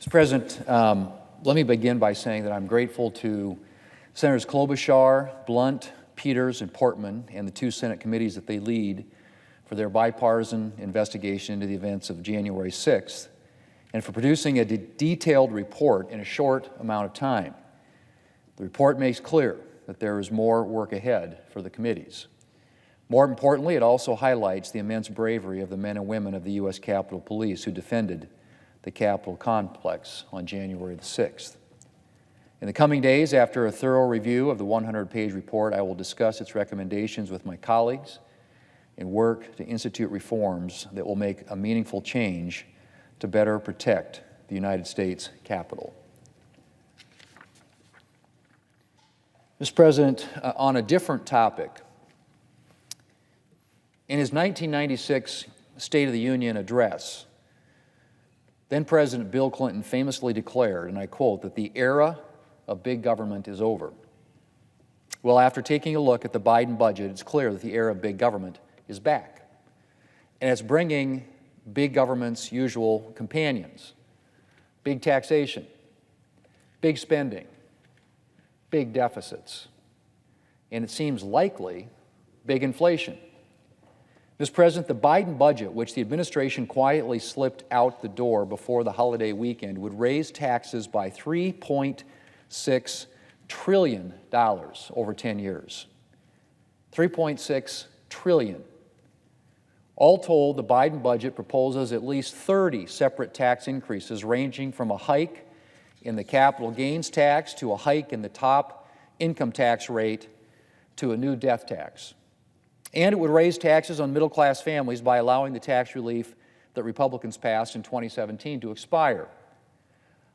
Mr. President, let me begin by saying that I'm grateful to Senators Klobuchar, Blunt, Peters, and Portman, and the two Senate committees that they lead for their bipartisan investigation into the events of January 6th, and for producing a detailed report in a short amount of time. The report makes clear that there is more work ahead for the committees. More importantly, it also highlights the immense bravery of the men and women of the U.S. Capitol Police who defended the Capitol complex on January the 6th. In the coming days, after a thorough review of the 100-page report, I will discuss its recommendations with my colleagues and work to institute reforms that will make a meaningful change to better protect the United States Capitol. Mr. President, on a different topic, in his 1996 State of the Union address, then-President Bill Clinton famously declared, and I quote, that the era of big government is over. Well, after taking a look at the Biden budget, it's clear that the era of big government is back. And it's bringing big government's usual companions: big taxation, big spending, big deficits, and it seems likely big inflation. Mr. President, the Biden budget, which the administration quietly slipped out the door before the holiday weekend, would raise taxes by $3.6 trillion over 10 years. $3.6 trillion. All told, the Biden budget proposes at least 30 separate tax increases, ranging from a hike in the capital gains tax to a hike in the top income tax rate to a new death tax. And it would raise taxes on middle-class families by allowing the tax relief that Republicans passed in 2017 to expire.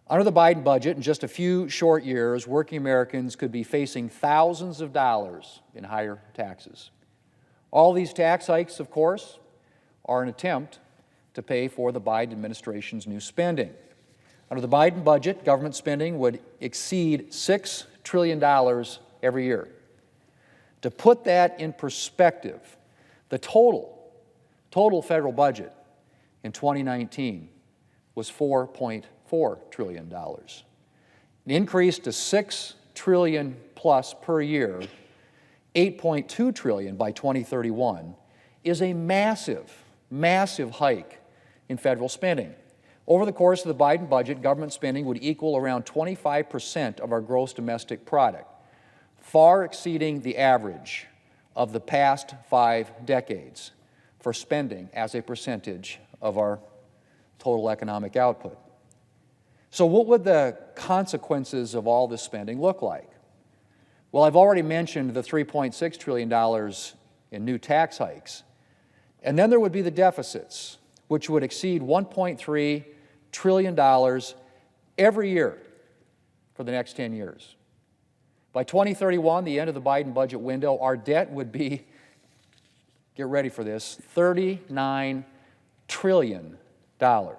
Under the Biden budget, in just a few short years, working Americans could be facing thousands of dollars in higher taxes. All these tax hikes, of course, are an attempt to pay for the Biden administration's new spending. Under the Biden budget, government spending would exceed $6 trillion every year. To put that in perspective, the total federal budget in 2019 was $4.4 trillion. An increase to $6 trillion plus per year, $8.2 trillion by 2031, is a massive, massive hike in federal spending. Over the course of the Biden budget, government spending would equal around 25% of our gross domestic product, far exceeding the average of the past 5 decades for spending as a percentage of our total economic output. So what would the consequences of all this spending look like? Well, I've already mentioned the $3.6 trillion in new tax hikes. And then there would be the deficits, which would exceed $1.3 trillion every year for the next 10 years. By 2031, the end of the Biden budget window, our debt would be, get ready for this, $39 trillion. Our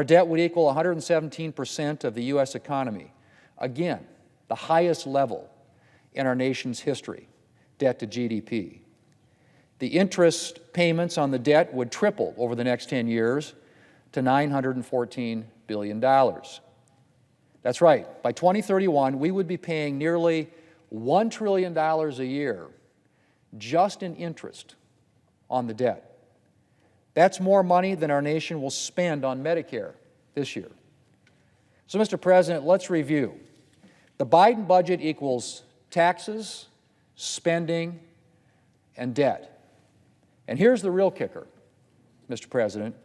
debt would equal 117% of the U.S. economy. Again, the highest level in our nation's history, debt to GDP. The interest payments on the debt would triple over the next 10 years to $914 billion. That's right. By 2031, we would be paying nearly $1 trillion a year just in interest on the debt. That's more money than our nation will spend on Medicare this year. So, Mr. President, let's review. The Biden budget equals taxes, spending, and debt. And here's the real kicker, Mr. President.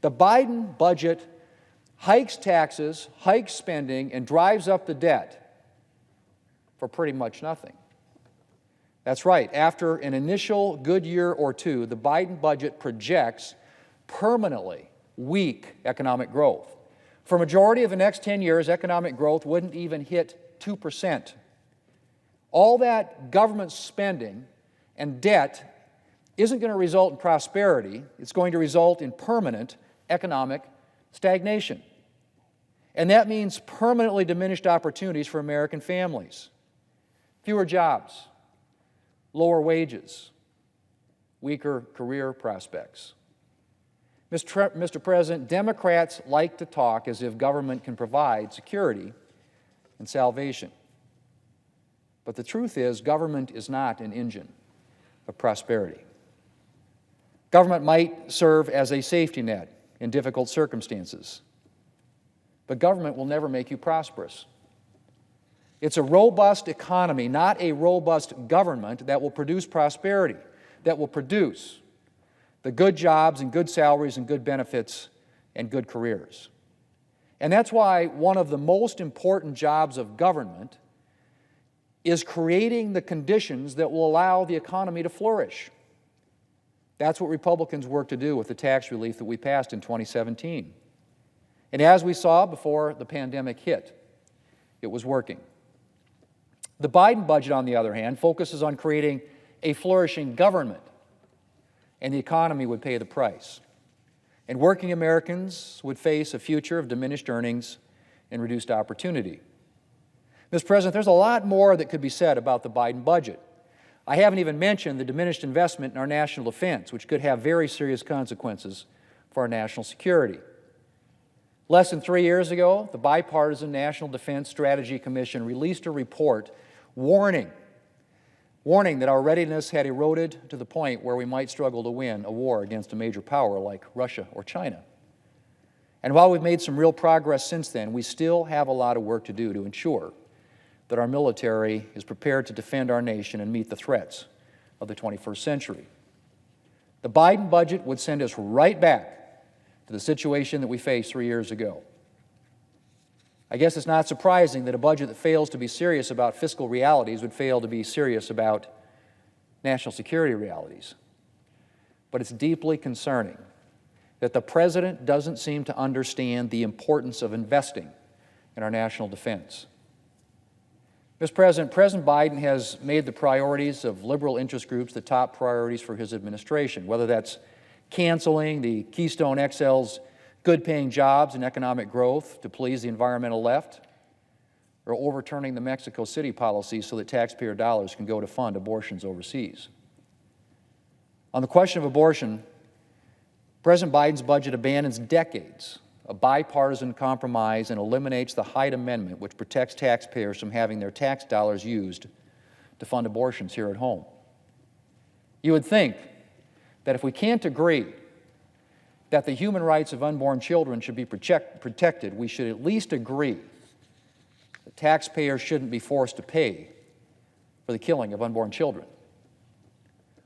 The Biden budget hikes taxes, hikes spending, and drives up the debt for pretty much nothing. That's right. After an initial good year or two, the Biden budget projects permanently weak economic growth. For a majority of the next 10 years, economic growth wouldn't even hit 2%. All that government spending and debt isn't going to result in prosperity. It's going to result in permanent economic stagnation. And that means permanently diminished opportunities for American families. Fewer jobs, lower wages, weaker career prospects. Mr. President, Democrats like to talk as if government can provide security and salvation. But the truth is, government is not an engine of prosperity. Government might serve as a safety net in difficult circumstances, but government will never make you prosperous. It's a robust economy, not a robust government, that will produce prosperity, that will produce the good jobs and good salaries and good benefits and good careers. And that's why one of the most important jobs of government is creating the conditions that will allow the economy to flourish. That's what Republicans worked to do with the tax relief that we passed in 2017. And as we saw before the pandemic hit, it was working. The Biden budget, on the other hand, focuses on creating a flourishing government, and the economy would pay the price. And working Americans would face a future of diminished earnings and reduced opportunity. Mr. President, there's a lot more that could be said about the Biden budget. I haven't even mentioned the diminished investment in our national defense, which could have very serious consequences for our national security. Less than 3 years ago, the Bipartisan National Defense Strategy Commission released a report warning that our readiness had eroded to the point where we might struggle to win a war against a major power like Russia or China. And while we've made some real progress since then, we still have a lot of work to do to ensure that our military is prepared to defend our nation and meet the threats of the 21st century. The Biden budget would send us right back to the situation that we faced 3 years ago. I guess it's not surprising that a budget that fails to be serious about fiscal realities would fail to be serious about national security realities. But it's deeply concerning that the President doesn't seem to understand the importance of investing in our national defense. Mr. President, President Biden has made the priorities of liberal interest groups the top priorities for his administration, whether that's canceling the Keystone XL's good-paying jobs and economic growth to please the environmental left, or overturning the Mexico City policy so that taxpayer dollars can go to fund abortions overseas. On the question of abortion, President Biden's budget abandons decades of bipartisan compromise and eliminates the Hyde Amendment, which protects taxpayers from having their tax dollars used to fund abortions here at home. You would think that if we can't agree that the human rights of unborn children should be protected, we should at least agree that taxpayers shouldn't be forced to pay for the killing of unborn children.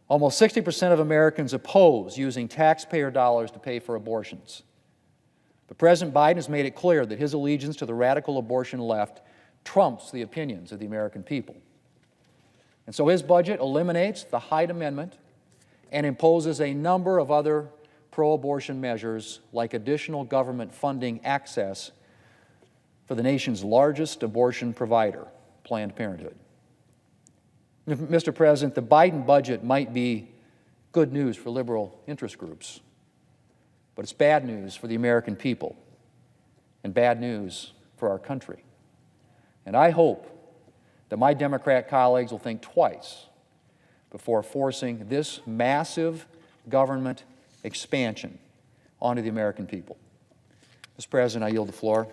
Almost 60% of Americans oppose using taxpayer dollars to pay for abortions. But President Biden has made it clear that his allegiance to the radical abortion left trumps the opinions of the American people. And so his budget eliminates the Hyde Amendment and imposes a number of other pro-abortion measures like additional government funding access for the nation's largest abortion provider, Planned Parenthood. Mr. President, the Biden budget might be good news for liberal interest groups, but it's bad news for the American people and bad news for our country. And I hope that my Democrat colleagues will think twice before forcing this massive government expansion onto the American people. Mr. President, I yield the floor.